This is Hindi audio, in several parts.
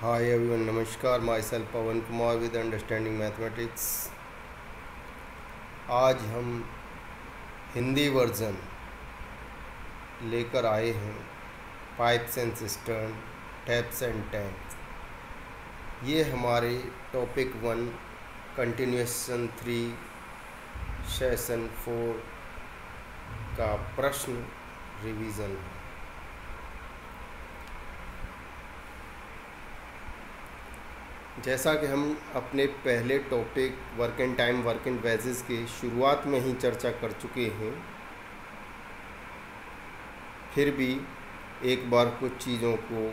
Hi everyone, Namaskar. Myself Pawan Kumar with Understanding Mathematics. आज हम हिंदी वर्जन लेकर आए हैं pipes and cistern, taps and tanks. ये हमारे टॉपिक 1 कंटिन्यूएशन 3 सेशन 4 का प्रश्न रिवीजन है। जैसा कि हम अपने पहले topic work and time, work and wages के शुरुआत में ही चर्चा कर चुके हैं, फिर भी एक बार कुछ चीज़ों को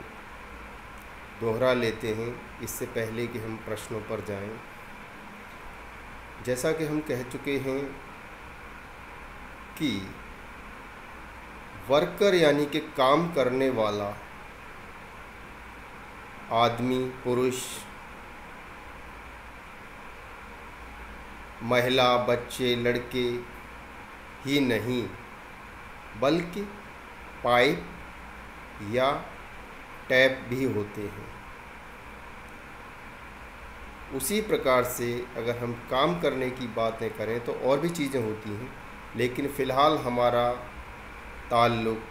दोहरा लेते हैं इससे पहले कि हम प्रश्नों पर जाएं। जैसा कि हम कह चुके हैं कि वर्कर यानी कि काम करने वाला आदमी, पुरुष, महिला, बच्चे, लड़के ही नहीं बल्कि पाइप या टैप भी होते हैं। उसी प्रकार से अगर हम काम करने की बातें करें तो और भी चीज़ें होती हैं, लेकिन फ़िलहाल हमारा ताल्लुक़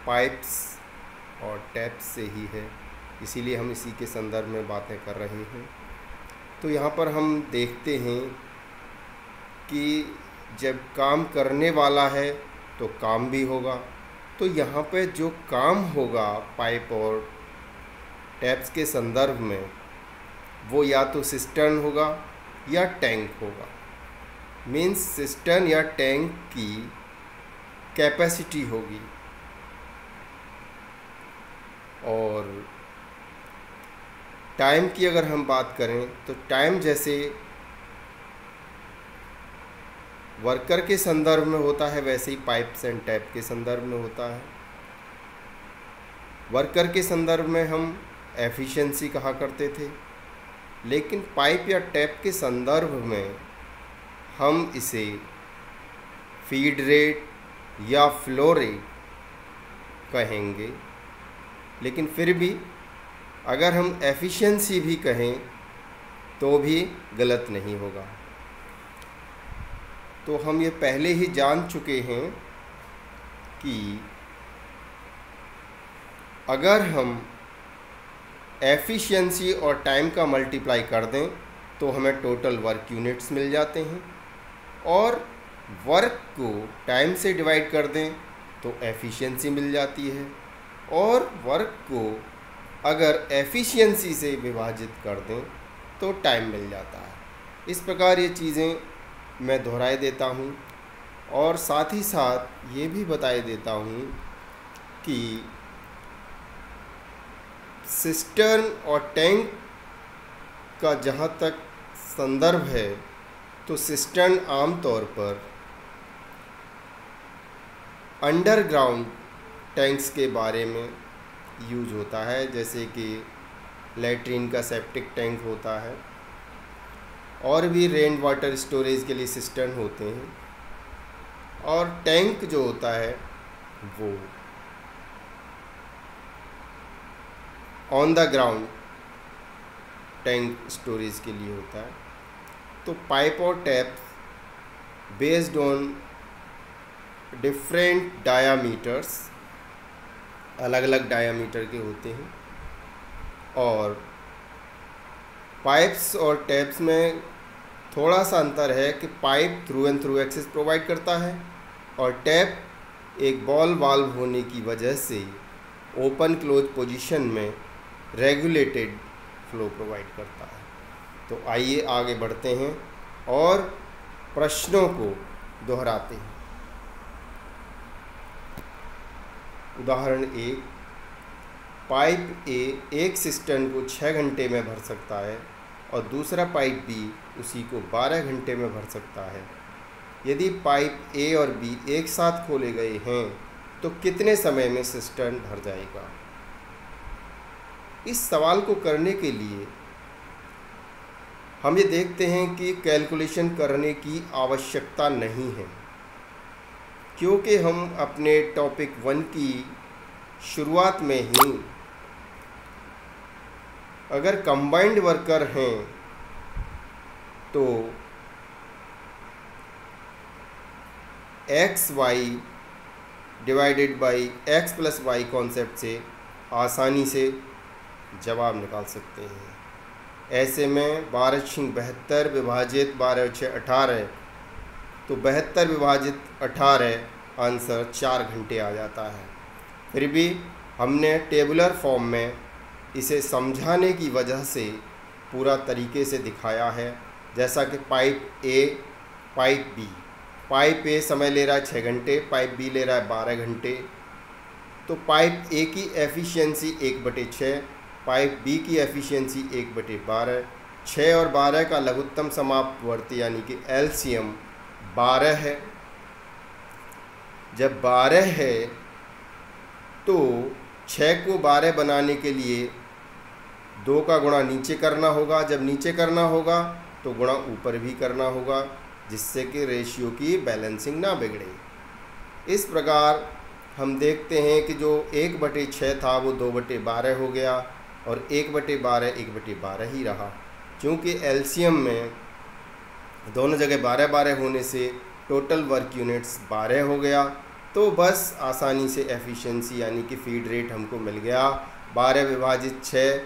पाइप्स और टैप्स से ही है, इसीलिए हम इसी के संदर्भ में बातें कर रहे हैं। तो यहाँ पर हम देखते हैं कि जब काम करने वाला है तो काम भी होगा, तो यहाँ पे जो काम होगा पाइप और टैप्स के संदर्भ में वो या तो सिस्टर्न होगा या टैंक होगा। मीन्स सिस्टर्न या टैंक की कैपेसिटी होगी। और टाइम की अगर हम बात करें तो टाइम जैसे वर्कर के संदर्भ में होता है वैसे ही पाइप्स एंड टैप के संदर्भ में होता है। वर्कर के संदर्भ में हम एफिशिएंसी कहा करते थे, लेकिन पाइप या टैप के संदर्भ में हम इसे फीड रेट या फ्लो रेट कहेंगे। लेकिन फिर भी अगर हम एफिशिएंसी भी कहें तो भी गलत नहीं होगा। तो हम ये पहले ही जान चुके हैं कि अगर हम एफिशिएंसी और टाइम का मल्टीप्लाई कर दें तो हमें टोटल वर्क यूनिट्स मिल जाते हैं, और वर्क को टाइम से डिवाइड कर दें तो एफिशिएंसी मिल जाती है, और वर्क को अगर एफिशिएंसी से विभाजित कर दें तो टाइम मिल जाता है। इस प्रकार ये चीज़ें मैं दोहराए देता हूँ, और साथ ही साथ ये भी बताए देता हूँ कि सिस्टर्न और टैंक का जहाँ तक संदर्भ है तो सिस्टर्न आमतौर पर अंडरग्राउंड टैंक्स के बारे में यूज होता है, जैसे कि लैट्रिन का सेप्टिक टैंक होता है, और भी रेन वाटर स्टोरेज के लिए सिस्टर्न होते हैं। और टैंक जो होता है वो on the ground tank storage के लिए होता है। तो पाइप और tap based on different diameters, अलग अलग डायामीटर के होते हैं, और पाइप्स और टैप्स में थोड़ा सा अंतर है कि pipe through and through access provide करता है, और टैप एक बॉल वाल्व होने की वजह से ओपन क्लोज पोजीशन में रेगुलेटेड फ्लो प्रोवाइड करता है। तो आइए आगे बढ़ते हैं और प्रश्नों को दोहराते हैं। उदाहरण 1, पाइप ए एक सिस्टर्न को 6 घंटे में भर सकता है और दूसरा पाइप बी उसी को 12 घंटे में भर सकता है। यदि पाइप ए और बी एक साथ खोले गए हैं तो कितने समय में सिस्टर्न भर जाएगा? इस सवाल को करने के लिए हम ये देखते हैं कि कैलकुलेशन करने की आवश्यकता नहीं है, क्योंकि हम अपने टॉपिक 1 की शुरुआत में ही अगर कंबाइंड वर्कर हैं तो X Y divided by X plus Y concept से आसानी से जवाब निकाल सकते हैं। ऐसे में 12×72 विभाजित 12×6 18, तो 72 विभाजित 18 आंसर 4 घंटे आ जाता है। फिर भी हमने टेबुलर फॉर्म में इसे समझाने की वजह से पूरा तरीके से दिखाया है। जैसा कि pipe A, pipe B, pipe A समय ले रहा है 6 घंटे, पाइप बी ले रहा है 12 घंटे। तो पाइप ए की एफिशिएंसी 1/6, पाइप बी की एफिशिएंसी 1/12। 6 और 12 का लघुत्तम समापवर्ती यानी कि एलसीएम 12 है। जब 12 है तो 6 को 12 बनाने के लिए 2 का गुणा नीचे करना होगा। जब नीचे करना होगा तो गुणा ऊपर भी करना होगा, जिससे कि रेशियो की बैलेंसिंग ना बिगड़े। इस प्रकार हम देखते हैं कि जो 1/6 था वो 2/12 हो गया और 1/12 1/12 ही रहा। क्योंकि एलसीएम में दोनों जगह 12 होने से टोटल वर्क यूनिट्स 12 हो गया। तो बस आसानी से एफिशिएंसी यानी कि फीड रेट हमको मिल गया। 12 विभाजित 6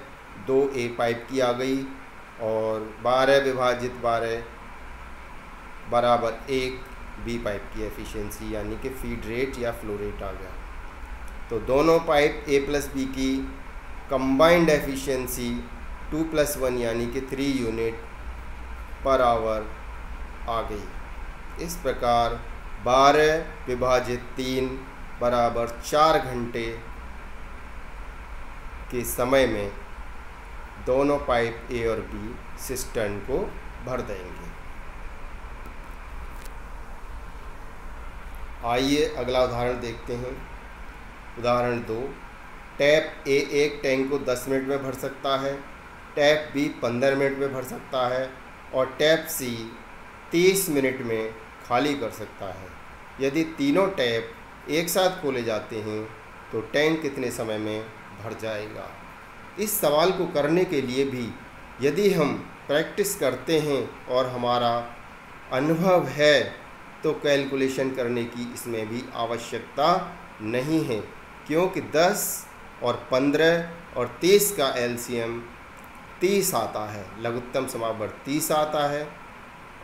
2A पाइप की आ गई और 12 विभाजित 12 बराबर 1B पाइप की एफिशिएंसी यानी कि फीड रेट या फ्लो रेट आ गया। तो दोनों पाइप A प्लस B की कंबाइंड एफिशिएंसी 2+1 यानी कि 3 यूनिट पर आवर आ गई। इस प्रकार 12 विभाजित 3 बराबर 4 घंटे के समय में दोनों पाइप ए और बी सिस्टर्न को भर देंगे। आइए अगला उदाहरण देखते हैं। उदाहरण 2, टैप ए एक टैंक को 10 मिनट में भर सकता है, टैप बी 15 मिनट में भर सकता है और टैप सी 30 मिनट में खाली कर सकता है। यदि तीनों टैप एक साथ खोले जाते हैं तो टैंक कितने समय में भर जाएगा। इस सवाल को करने के लिए भी यदि हम प्रैक्टिस करते हैं और हमारा अनुभव है तो कैलकुलेशन करने की इसमें भी आवश्यकता नहीं है, क्योंकि 10 और 15 और 30 का एलसीएम 30 आता है, लघुत्तम समापवर्ती 30 आता है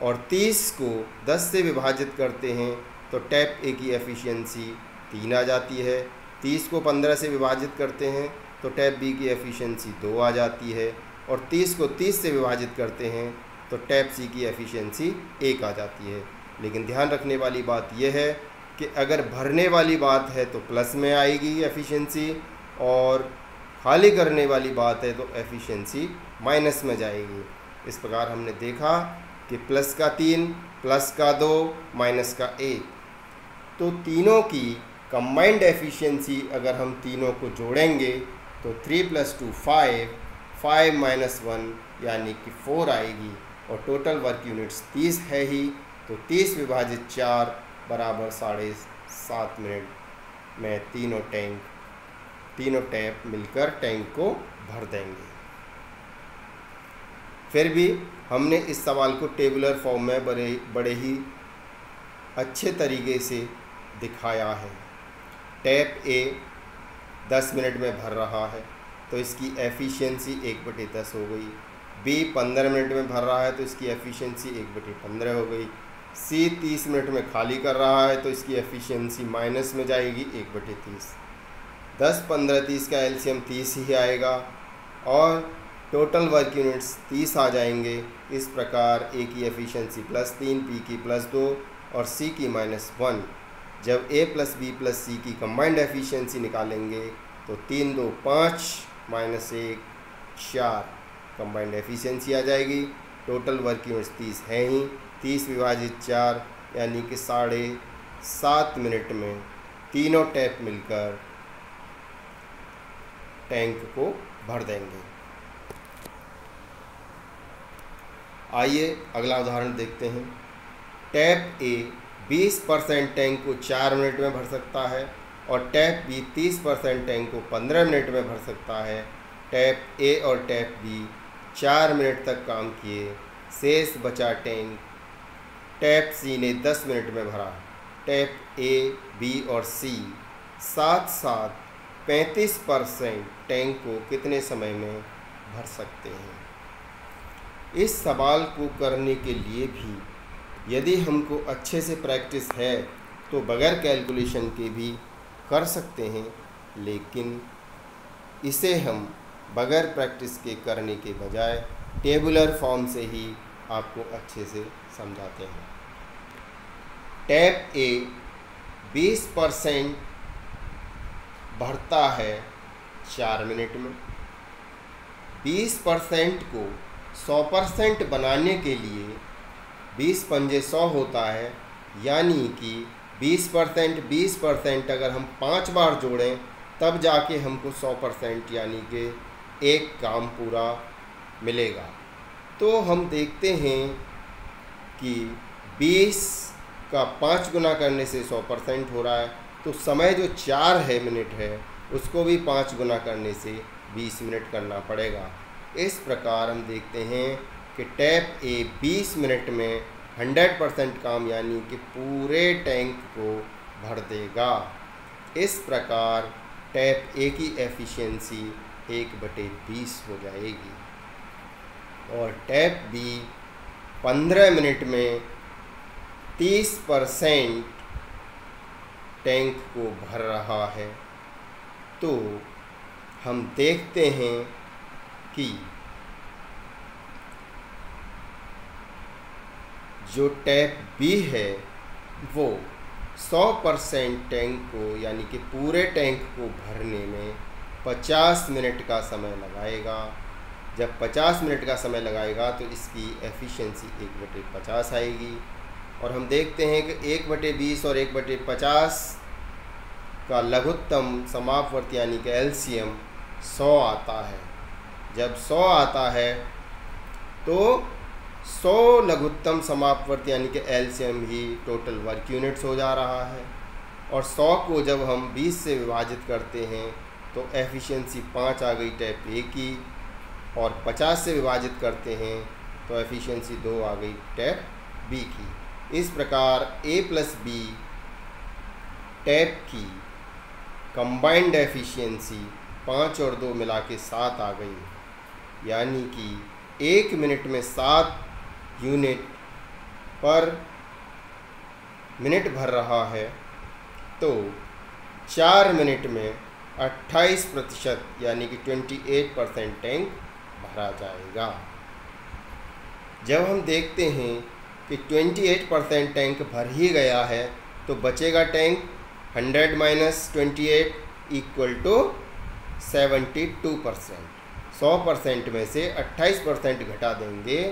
और 30 को 10 से विभाजित करते हैं तो टैप ए की एफिशिएंसी 3 आ जाती है। 30 को 15 से विभाजित करते हैं तो टैप बी की एफिशिएंसी 2 आ जाती है और 30 को 30 से विभाजित करते हैं तो टैप सी की एफिशिएंसी 1 आ जाती है। लेकिन ध्यान रखने वाली बात यह है कि अगर भरने वाली बात है तो प्लस में आएगी एफिशिएंसी और खाली करने वाली बात है तो एफिशिएंसी माइनस में जाएगी। इस प्रकार हमने देखा कि प्लस का 3, प्लस का 2, माइनस का 1, तो तीनों की कंबाइंड एफिशिएंसी अगर हम तीनों को जोड़ेंगे तो 3 + 2 5, 5 - 1 यानी कि 4 आएगी और टोटल वर्क यूनिट्स 30 है ही, तो 30 विभाजित 4 बराबर 7.5 मिनट में तीनों टैप मिलकर टैंक को भर देंगे। फिर भी हमने इस सवाल को टेबुलर फॉर्म में बड़े ही अच्छे तरीके से दिखाया है। टैप ए 10 मिनट में भर रहा है तो इसकी एफिशिएंसी 1/10 हो गई। बी 15 मिनट में भर रहा है तो इसकी एफिशिएंसी 1/15 हो गई। सी 30 मिनट में खाली कर रहा है तो इसकी एफिशिएंसी माइनस में जाएगी 1/30। 10, 15, 30 का एलसीएम 30 ही आएगा और टोटल वर्क यूनिट्स 30 आ जाएंगे। इस प्रकार ए की एफिशिएंसी +3, बी की +2 और सी की -1। जब ए प्लस बी प्लस सी की कंबाइंड एफिशिएंसी निकालेंगे तो 3, 2, 5 -1 4 कंबाइंड एफिशिएंसी आ जाएगी। टोटल वर्क यूनिट्स 30 है ही, 30 विभाजित 4 यानी कि 7.5 मिनट में तीनों टैप मिलकर टैंक को भर देंगे। आइए अगला उदाहरण देखते हैं। टैप ए 20% टैंक को 4 मिनट में भर सकता है और टैप बी 30% टैंक को 15 मिनट में भर सकता है टैप ए और टैप बी 4 मिनट तक काम किए, शेष बचा टैंक टैप सी ने 10 मिनट में भरा। टैप ए, बी और सी साथ साथ 35% टैंक को कितने समय में भर सकते हैं? इस सवाल को करने के लिए भी यदि हमको अच्छे से प्रैक्टिस है तो बगैर कैलकुलेशन के भी कर सकते हैं, लेकिन इसे हम बगैर प्रैक्टिस के करने के बजाय टेबुलर फॉर्म से ही आपको अच्छे से समझाते हैं। टैप ए 20% भरता है 4 मिनट में। 20% को 100% बनाने के लिए 20 पंजे 100 होता है, यानी कि 20% अगर हम 5 बार जोड़ें तब जाके हमको 100% यानी कि एक काम पूरा मिलेगा। तो हम देखते हैं कि 20 का 5 गुना करने से 100% हो रहा है, तो समय जो 4 मिनट है उसको भी 5 गुना करने से 20 मिनट करना पड़ेगा। इस प्रकार हम देखते हैं कि टैप ए 20 मिनट में 100% काम यानी कि पूरे टैंक को भर देगा। इस प्रकार टैप ए की एफिशिएंसी 1/20 हो जाएगी और टैप बी 15 मिनट में 30% टैंक को भर रहा है। तो हम देखते हैं कि जो टैप बी है वो 100% टैंक को यानी कि पूरे टैंक को भरने में 50 मिनट का समय लगाएगा। जब 50 मिनट का समय लगाएगा तो इसकी एफिशिएंसी 1/50 आएगी। और हम देखते हैं कि 1/20 और 1/50 का लघुत्तम समापवर्ती यानी कि एलसीएम 100 आता है। जब 100 आता है तो 100 लघुत्तम समापवर्ती यानी कि एलसीएम ही टोटल वर्क यूनिट्स हो जा रहा है। और 100 को जब हम 20 से विभाजित करते हैं तो एफिशिएंसी 5 आ गई टैप ए की, और 50 से विभाजित करते हैं तो एफिशिएंसी 2 आ गई टैप बी की। इस प्रकार ए प्लस बी टैप की कंबाइंड एफिशिएंसी 5 और 2 मिला के 7 आ गई, यानी कि 1 मिनट में 7 यूनिट पर मिनट भर रहा है। तो 4 मिनट में 28% यानी कि 28% टैंक भरा जाएगा। जब हम देखते हैं कि 28% टैंक भर ही गया है तो बचेगा टैंक 100 - 28 = 72%। 100% में से 28% घटा देंगे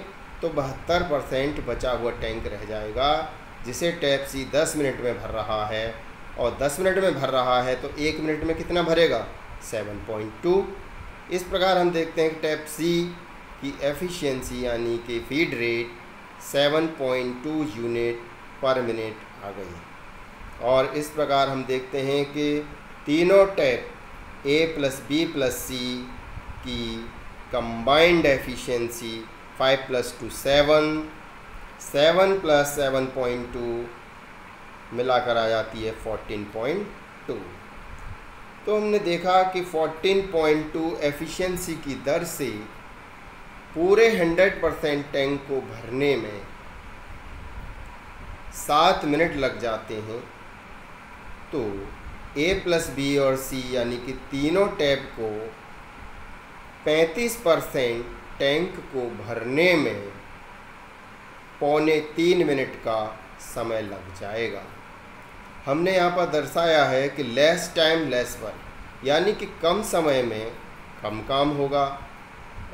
तो 72% बचा हुआ टैंक रह जाएगा, जिसे टैप सी 10 मिनट में भर रहा है। और 10 मिनट में भर रहा है तो 1 मिनट में कितना भरेगा? 7.2। इस प्रकार हम देखते हैं कि टैप सी की एफिशिएंसी यानी कि feed rate 7.2 unit per minute आ गई। और इस प्रकार हम देखते हैं कि तीनों tap A plus B plus C की कंबाइंड एफिशिएंसी 5 + 2 7, 7 + 7.2 मिलाकर आ जाती है 14.2। तो हमने देखा कि 14.2 एफिशिएंसी की दर से पूरे 100% टैंक को भरने में 7 मिनट लग जाते हैं। तो ए प्लस बी और सी यानी कि तीनों टैप को 35% टैंक को भरने में 2.25 मिनट का समय लग जाएगा। हमने यहाँ पर दर्शाया है कि लेस टाइम लेस वर्क, यानी कि कम समय में कम काम होगा,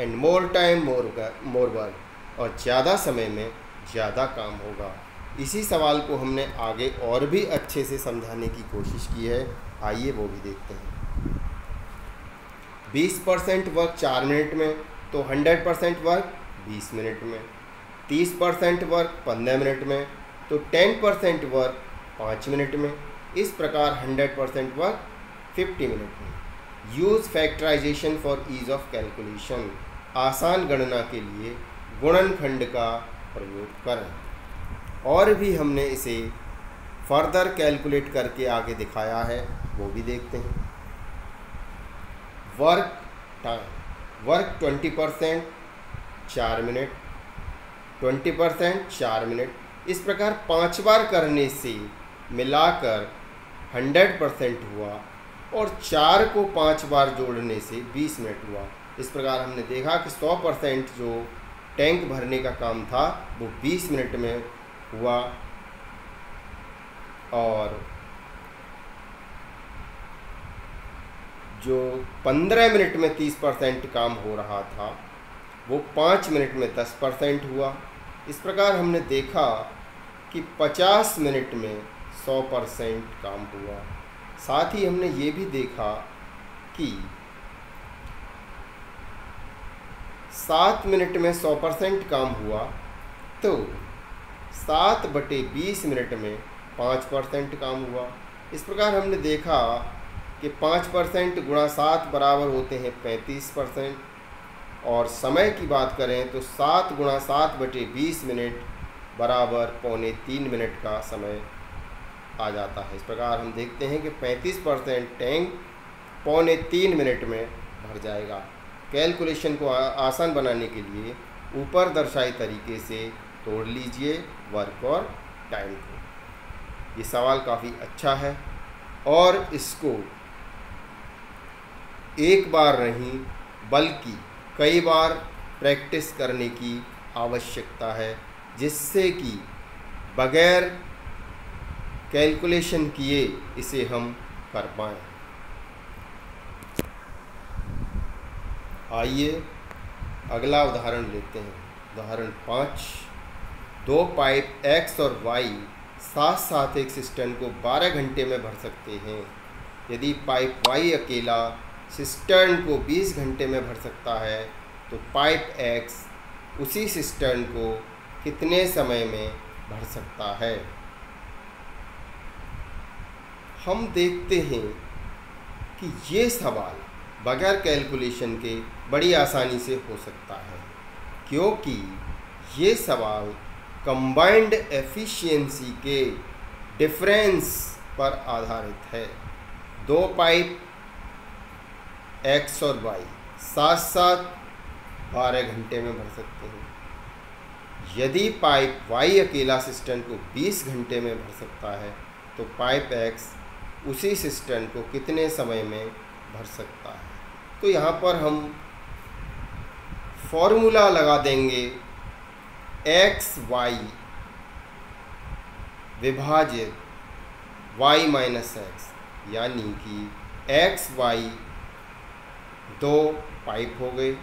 and more time more work, और ज़्यादा समय में ज़्यादा काम होगा। इसी सवाल को हमने आगे और भी अच्छे से समझाने की कोशिश की है, आइए वो भी देखते हैं। 20% वर्क 4 मिनट में तो 100% वर्क 20 मिनट में, 30% वर्क 15 मिनट में तो 10% वर्क 5 मिनट में। इस प्रकार 100% वर्क 50 मिनट में। Use factorization for ease of calculation, आसान गणना के लिए गुणनखंड का प्रयोग करें। और भी हमने इसे फर्दर कैलकुलेट करके आगे दिखाया है, वो भी देखते हैं। Work time, work 20% 4 minute, 20% 4 minute, इस प्रकार 5 बार करने से मिलाकर 100% हुआ और 4 को 5 बार जोड़ने से 20 मिनट हुआ। इस प्रकार हमने देखा कि 100% जो टैंक भरने का काम था वो 20 मिनट में हुआ और जो 15 मिनट में 30% काम हो रहा था वो 5 मिनट में 10% हुआ। इस प्रकार हमने देखा कि 50 मिनट में 100% काम हुआ। साथ ही हमने ये भी देखा कि 7 मिनट में 100% काम हुआ तो 7/20 मिनट में 5% काम हुआ। इस प्रकार हमने देखा कि 5% गुणा 7 बराबर होते हैं 35%। और समय की बात करें तो 7 गुणा 7/20 मिनट बराबर 2.25 मिनट का समय आ जाता है। इस प्रकार हम देखते हैं कि 35% टैंक 2.25 मिनट में भर जाएगा। कैलकुलेशन को आसान बनाने के लिए ऊपर दर्शाए तरीके से तोड़ लीजिए वर्क और टाइम को। ये सवाल काफ़ी अच्छा है और इसको एक बार नहीं बल्कि कई बार प्रैक्टिस करने की आवश्यकता है, जिससे कि बगैर कैलकुलेशन किए इसे हम कर पाएँ। आइए अगला उदाहरण लेते हैं। उदाहरण 5, 2 पाइप X और Y साथ साथ एक सिस्टर्न को 12 घंटे में भर सकते हैं। यदि पाइप Y अकेला सिस्टर्न को 20 घंटे में भर सकता है तो पाइप X उसी सिस्टर्न को कितने समय में भर सकता है। हम देखते हैं कि ये सवाल बगैर कैलकुलेशन के बड़ी आसानी से हो सकता है, क्योंकि ये सवाल कंबाइंड एफिशिएंसी के डिफरेंस पर आधारित है। 2 पाइप X और Y साथ साथ 12 घंटे में भर सकते हैं। यदि पाइप Y अकेला सिस्टर्न को 20 घंटे में भर सकता है तो पाइप X उसी सिस्टर्न को कितने समय में भर सकता है। तो यहाँ पर हम फॉर्मूला लगा देंगे XY विभाजित Y माइनस X, यानी कि XY 2 पाइप हो गए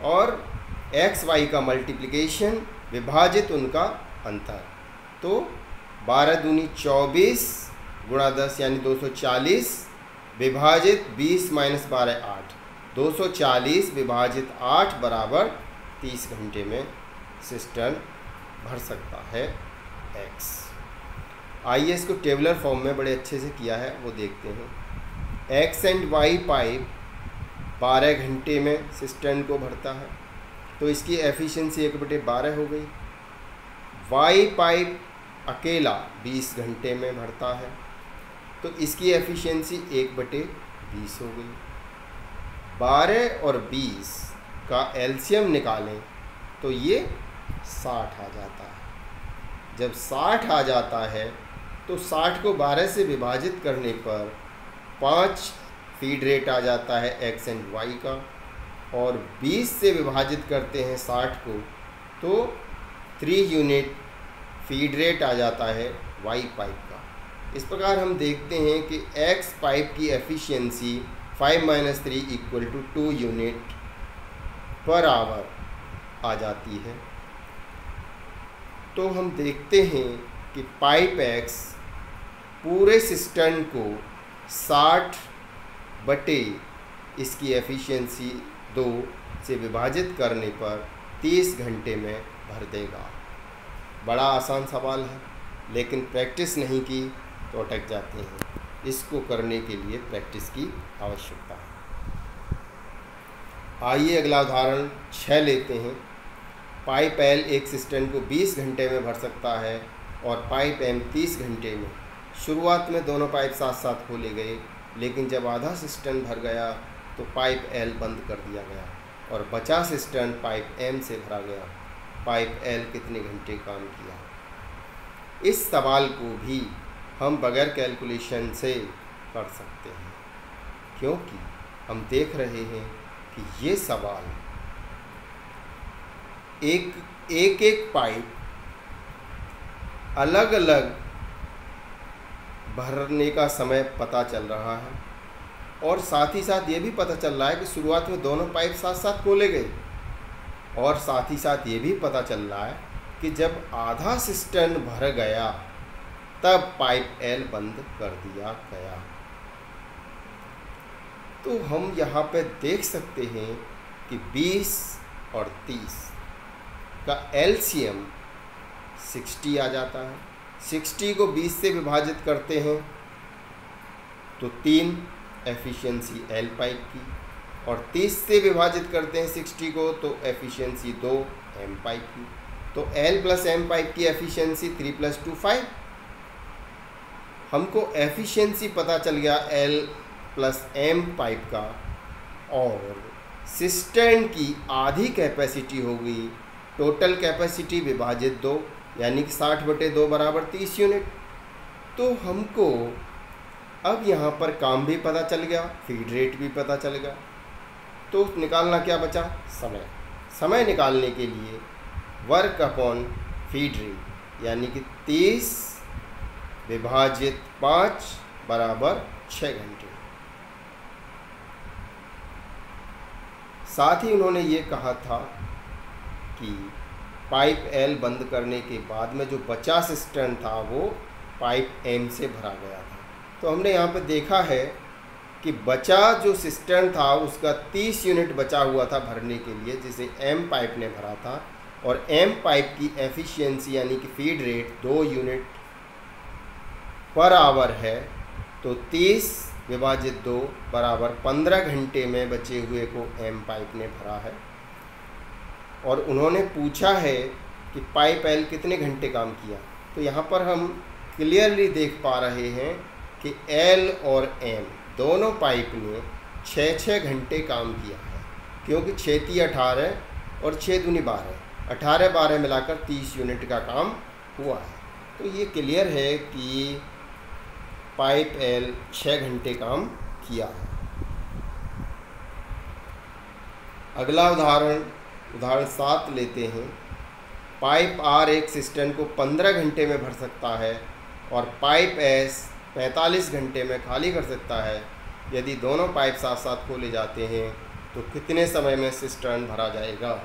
और XY का मल्टीप्लिकेशन विभाजित उनका अंतर। तो 12 दूनी 24 गुणा 10 यानी 240 विभाजित 20 माइनस 12 8, 240 विभाजित 8 बराबर 30 घंटे में सिस्टर्न भर सकता है X। आइए इसको टेबुलर फॉर्म में बड़े अच्छे से किया है वो देखते हैं। X एंड Y पाइप 12 घंटे में सिस्टर्न को भरता है तो इसकी एफिशिएंसी 1/12 हो गई। Y पाइप अकेला 20 घंटे में भरता है तो इसकी एफिशिएंसी 1/20 हो गई। 12 और 20 का एलसीएम निकालें तो ये 60 आ जाता है। जब 60 आ जाता है तो 60 को 12 से विभाजित करने पर 5 फीड रेट आ जाता है X एंड Y का, और 20 से विभाजित करते हैं 60 को तो 3 यूनिट फीड रेट आ जाता है Y पाइप का। इस प्रकार हम देखते हैं कि X पाइप की एफिशिएंसी 5 - 3 = 2 यूनिट पर आवर आ जाती है। तो हम देखते हैं कि पाइप X पूरे सिस्टर्न को 60 बटे इसकी एफिशिएंसी 2 से विभाजित करने पर 30 घंटे में भर देगा। बड़ा आसान सवाल है, लेकिन प्रैक्टिस नहीं की तो अटक जाते हैं। इसको करने के लिए प्रैक्टिस की आवश्यकता है। आइए अगला उदाहरण 6 लेते हैं। पाइप एल एक सिस्टर्न को 20 घंटे में भर सकता है और पाइप एम 30 घंटे में। शुरुआत में दोनों पाइप साथ साथ खोले गए, लेकिन जब आधा सिस्टर्न भर गया तो पाइप एल बंद कर दिया गया और बचा सिस्टर्न पाइप एम से भरा गया। पाइप एल कितने घंटे काम किया? इस सवाल को भी हम बगैर कैलकुलेशन से कर सकते हैं, क्योंकि हम देख रहे हैं कि ये सवाल एक पाइप अलग अलग भरने का समय पता चल रहा है और साथ ही साथ ये भी पता चल रहा है कि शुरुआत में दोनों पाइप साथ साथ खोले गए, और साथ ही साथ ये भी पता चल रहा है कि जब आधा सिस्टर्न भर गया तब पाइप एल बंद कर दिया गया। तो हम यहाँ पे देख सकते हैं कि 20 और 30 का एलसीएम 60 आ जाता है। 60 को 20 से विभाजित करते हैं तो 3 एफिशिएंसी एल पाइप की, और 30 से विभाजित करते हैं 60 को तो एफिशिएंसी 2 एम पाइप की। तो एल प्लस एम पाइप की एफिशिएंसी 3 + 2 5। हमको एफिशिएंसी पता चल गया एल प्लस एम पाइप का, और सिस्टर्न की आधी कैपेसिटी हो गई टोटल कैपेसिटी विभाजित 2, यानी कि 60/2 = 30 यूनिट। तो हमको अब यहाँ पर काम भी पता चल गया, फीड रेट भी पता चल गया। तो निकालना क्या बचा? समय। समय निकालने के लिए वर्क अपॉन फीड रेट, यानी कि 30 विभाजित 5 = 6 घंटे। साथ ही उन्होंने ये कहा था कि पाइप एल बंद करने के बाद में जो बचा सिस्टर्न था वो पाइप एम से भरा गया था। तो हमने यहाँ पे देखा है कि बचा जो सिस्टर्न था उसका 30 यूनिट बचा हुआ था भरने के लिए, जिसे एम पाइप ने भरा था, और एम पाइप की एफिशिएंसी यानी कि feed rate 2 unit per our है। तो 30 विभाजित 2 = 15 घंटे में बचे हुए को एम पाइप ने भरा है। और उन्होंने पूछा है कि पाइप एल कितने घंटे काम किया। तो यहाँ पर हम क्लियरली देख पा रहे हैं कि एल और एम दोनों पाइप ने 6-6 घंटे काम किया है, क्योंकि 6 × 18 और 6 × 2 = 12, 18-12 मिलाकर 30 यूनिट का काम हुआ है। तो ये क्लियर है कि पाइप एल 6 घंटे काम किया है। अगला उदाहरण 7 लेते हैं। पाइप आर एक सिस्टर्न को 15 घंटे में भर सकता है और पाइप एस 45 घंटे में खाली कर सकता है। यदि दोनों पाइप साथ साथ खोले जाते हैं तो कितने समय में सिस्टर्न भरा जाएगा?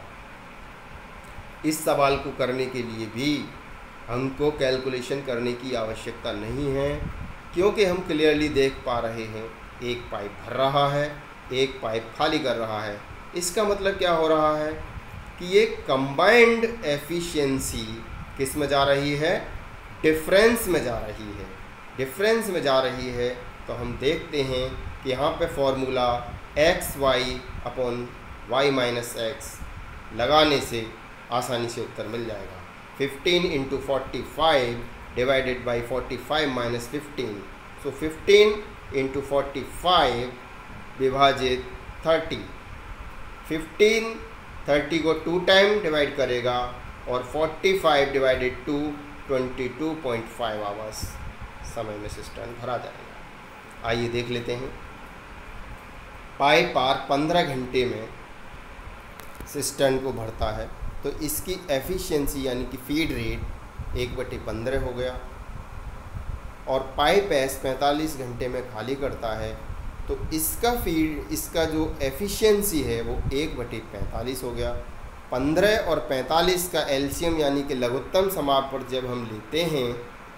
इस सवाल को करने के लिए भी हमको कैलकुलेशन करने की आवश्यकता नहीं है, क्योंकि हम क्लियरली देख पा रहे हैं एक पाइप भर रहा है, एक पाइप खाली कर रहा है। इसका मतलब क्या हो रहा है कि ये कंबाइंड एफिशिएंसी किस में जा रही है? डिफरेंस में जा रही है। डिफरेंस में जा रही है तो हम देखते हैं कि यहाँ पे फॉर्मूला xy/y-x लगाने से आसानी से उत्तर मिल जाएगा। 15 × 45 डिवाइडेड बाई 45 - 15, सो 15 × 45 विभाजित 30। 15 30 को 2 टाइम डिवाइड करेगा और 45 / 2 22.5 आवर्स समय में सिस्टर्न भरा जाएगा। आइए देख लेते हैं। पाइप आर 15 घंटे में सिस्टर्न को भरता है, तो इसकी एफिशिएंसी यानी कि फीड रेट 1/15 हो गया, और पाइप एस 45 घंटे में खाली करता है, तो इसका जो एफिशिएंसी है वो 1/45 हो गया। 15 और 45 का एलसीएम यानी कि लघुत्तम समापन जब हम लेते हैं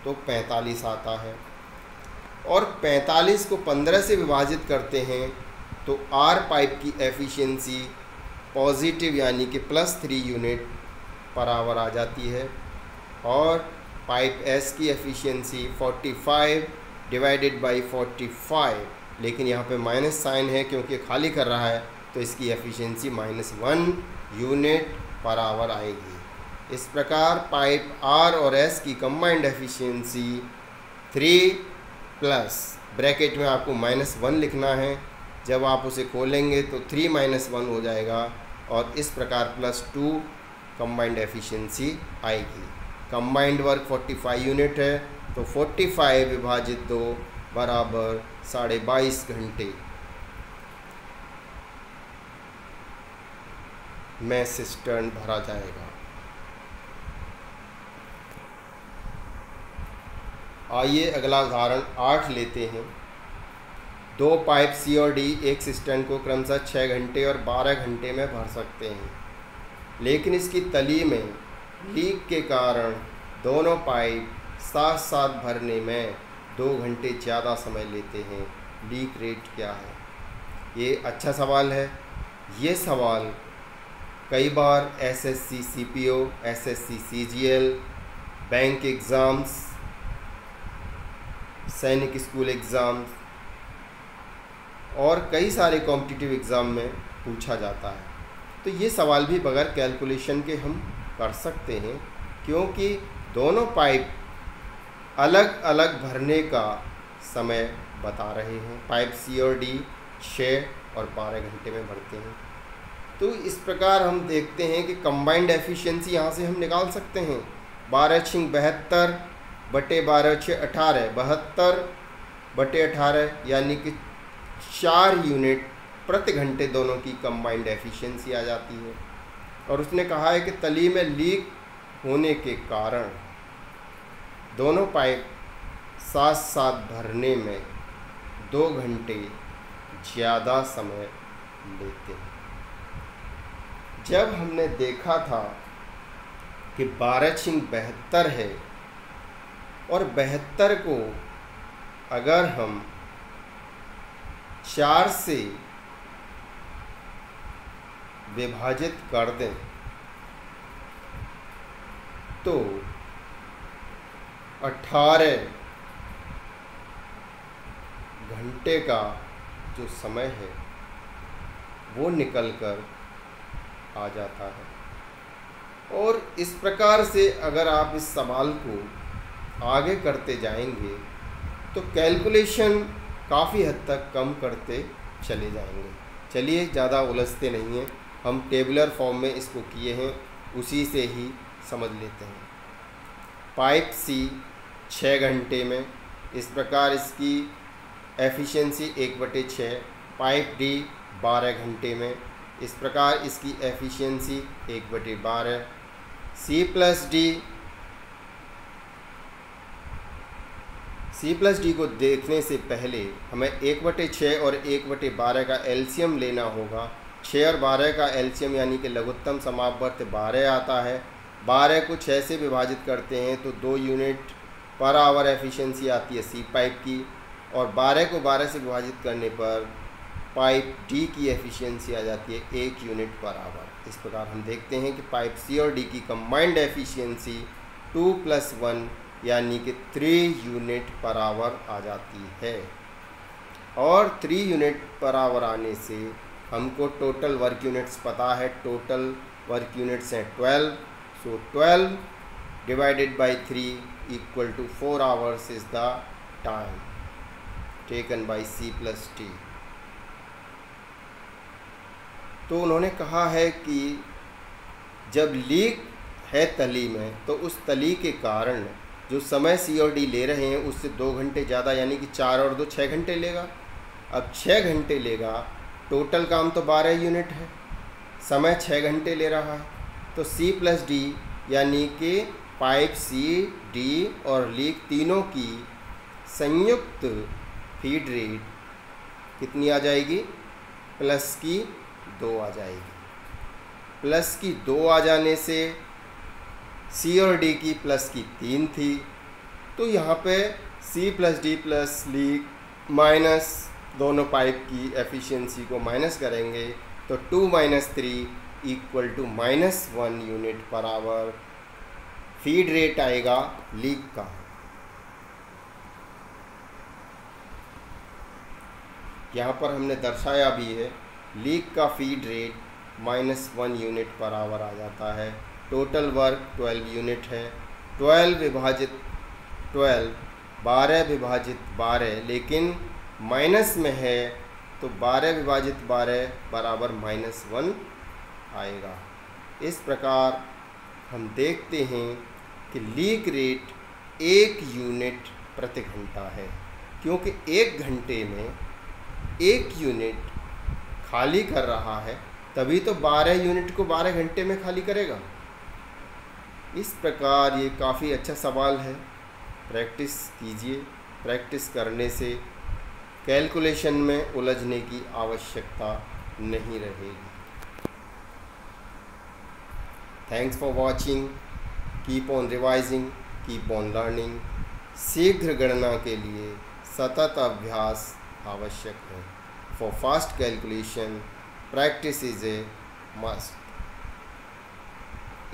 तो 45 आता है, और 45 को 15 से विभाजित करते हैं तो आर पाइप की एफिशिएंसी पॉजिटिव यानी कि +3 यूनिट पर आवर आ जाती है, और पाइप एस की एफिशिएंसी 45 डिवाइडेड बाई 45, लेकिन यहाँ पे माइनस साइन है क्योंकि खाली कर रहा है, तो इसकी एफिशिएंसी -1 यूनिट पर आवर आएगी। इस प्रकार पाइप आर और एस की कंबाइंड एफिशिएंसी 3 प्लस ब्रैकेट में आपको -1 लिखना है, जब आप उसे खोलेंगे तो 3 - 1 हो जाएगा और इस प्रकार +2 कंबाइंड एफिशिएंसी आएगी। कंबाइंड वर्क 45 यूनिट है, तो 45 विभाजित 2 बराबर 22.5 घंटे में सिस्टर्न भरा जाएगा। आइए अगला उदाहरण 8 लेते हैं। 2 पाइप सी और डी एक सिस्टर्न को क्रमशः 6 घंटे और 12 घंटे में भर सकते हैं, लेकिन इसकी तली में लीक के कारण दोनों पाइप साथ साथ भरने में 2 घंटे ज़्यादा समय लेते हैं। लीक रेट क्या है? ये अच्छा सवाल है। ये सवाल कई बार SSC CPO, SSC CGL, bank exams, सैनिक स्कूल एग्ज़ाम्स और कई सारे कॉम्पिटिटिव एग्ज़ाम में पूछा जाता है। तो ये सवाल भी बगैर कैलकुलेशन के हम कर सकते हैं, क्योंकि दोनों पाइप अलग अलग भरने का समय बता रहे हैं। पाइप सी और डी 6 और 12 घंटे में भरते हैं। तो इस प्रकार हम देखते हैं कि कंबाइंड एफिशिएंसी यहाँ से हम निकाल सकते हैं। 12×6 72 बटे 12×6 18, 72 बटे 18 यानी कि 4 यूनिट प्रति घंटे दोनों की कंबाइंड एफिशिएंसी आ जाती है। और उसने कहा है कि तली में लीक होने के कारण दोनों पाइप साथ साथ भरने में 2 घंटे ज़्यादा समय लेते हैं। जब हमने देखा था कि 12×6 72 है और 72 को अगर हम 4 से विभाजित कर दें तो 18 घंटे का जो समय है वो निकल कर आ जाता है। और इस प्रकार से अगर आप इस सवाल को आगे करते जाएंगे तो कैलकुलेशन काफ़ी हद तक कम करते चले जाएंगे। चलिए ज़्यादा उलझते नहीं हैं, हम टेबुलर फॉर्म में इसको किए हैं, उसी से ही समझ लेते हैं। पाइप सी 6 घंटे में, इस प्रकार इसकी एफिशिएंसी 1/6। पाइप डी 12 घंटे में, इस प्रकार इसकी एफिशिएंसी 1/12। सी प्लस डी को देखने से पहले हमें 1/6 और 1/12 का एलसीएम लेना होगा। 6 और 12 का एलसीएम यानी कि लघुत्तम समापवर्त 12 आता है। 12 को 6 से विभाजित करते हैं तो 2 यूनिट पर आवर एफिशिएंसी आती है सी पाइप की, और 12 को 12 से विभाजित करने पर पाइप डी की एफिशिएंसी आ जाती है 1 यूनिट पर आवर। इस प्रकार हम देखते हैं कि पाइप सी और डी की कंबाइंड एफिशिएंसी 2 + 1 यानी कि 3 यूनिट पर आवर आ जाती है। और 3 यूनिट पर आवर आने से हमको टोटल वर्क यूनिट्स पता है। टोटल वर्क यूनिट्स हैं 12, so 12 divided by 3 = 4 hours is the time taken by C plus D. तो उन्होंने कहा है कि जब लीक है तली में तो उस तली के कारण जो समय सी और डी ले रहे हैं उससे 2 घंटे ज़्यादा, यानी कि 4 और 2 6 घंटे लेगा। अब 6 घंटे लेगा, टोटल काम तो 12 यूनिट है, समय 6 घंटे ले रहा है, तो सी प्लस डी यानी कि पाइप सी, डी और लीक तीनों की संयुक्त फीड रेट कितनी आ जाएगी? +2 आ जाएगी। +2 आ जाने से सी और डी की +3 थी, तो यहाँ पे C plus D plus leak minus दोनों पाइप की एफिशिएंसी को माइनस करेंगे तो 2 - 3 = -1 unit per hour feed rate आएगा लीक का। यहाँ पर हमने दर्शाया भी है, लीक का feed rate -1 unit per hour आ जाता है। टोटल वर्क 12 यूनिट है। 12 विभाजित 12 12 विभाजित 12, लेकिन माइनस में है तो 12 विभाजित 12 बराबर -1 आएगा। इस प्रकार हम देखते हैं कि लीक रेट 1 यूनिट प्रति घंटा है, क्योंकि 1 घंटे में 1 यूनिट खाली कर रहा है, तभी तो 12 यूनिट को 12 घंटे में खाली करेगा। इस प्रकार ये काफ़ी अच्छा सवाल है, प्रैक्टिस कीजिए। प्रैक्टिस करने से कैलकुलेशन में उलझने की आवश्यकता नहीं रहेगी। Thanks for watching. Keep on revising, keep on learning. शीघ्र गणना के लिए सतत अभ्यास आवश्यक है। For fast calculation practice is a must.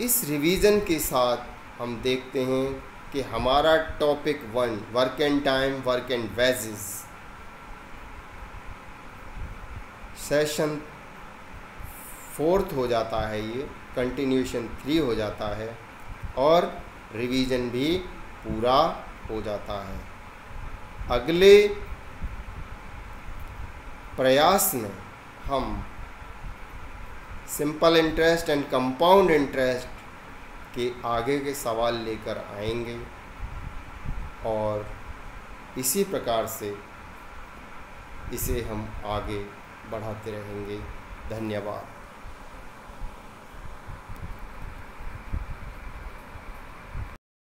इस रिवीजन के साथ हम देखते हैं कि हमारा topic 1 work and time, work and wages, session 4th हो जाता है, ये कंटिन्यूएशन 3 हो जाता है और रिवीजन भी पूरा हो जाता है। अगले प्रयास में हम simple interest and compound interest के आगे के सवाल लेकर आएंगे और इसी प्रकार से इसे हम आगे बढ़ाते रहेंगे। धन्यवाद।